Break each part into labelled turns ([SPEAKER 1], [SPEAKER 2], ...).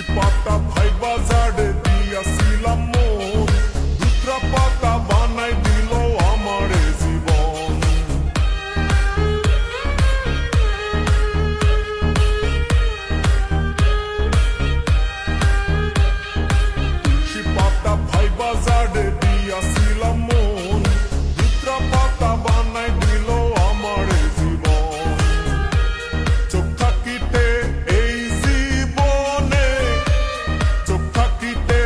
[SPEAKER 1] পাতা ভাই বাজারে দিয়াছিলাম মন, দুত্রা পাতা বানাই দিল আমারে জীবন। তুলসী পাতা ভাই বাজারে দিয়াছিলাম মন, দুত্রা পাতা বানাই দিল আমারে জীবন। চোখ থাকিতে এই জীবনে, চোখ থাকিতে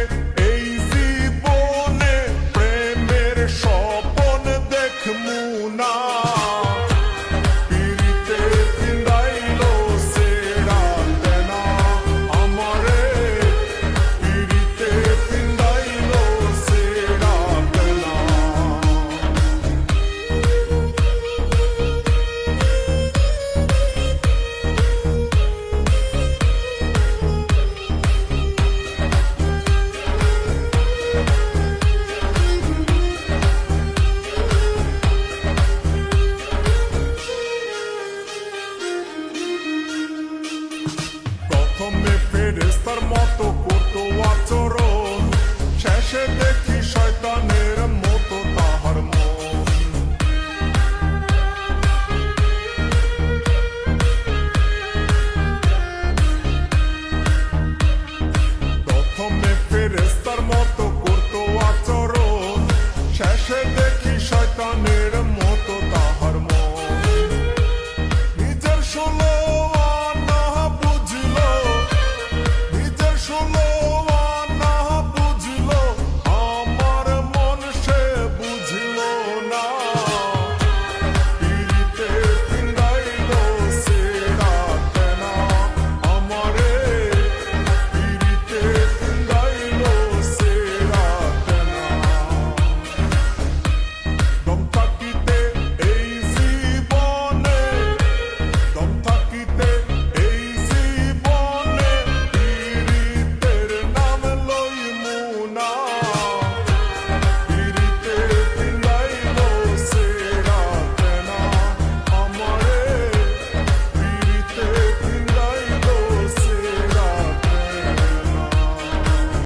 [SPEAKER 1] এই জীবনে প্রেমের স্বপন দেখমু না। পিরিতে পিন্দাইল সেরা দেনা আমারে, পিরিতে পিন্দাইল সেরা দেনা। প্রথমে ফেরেশতার মতো করতো আচরণ, শেষে দেখি শয়তানের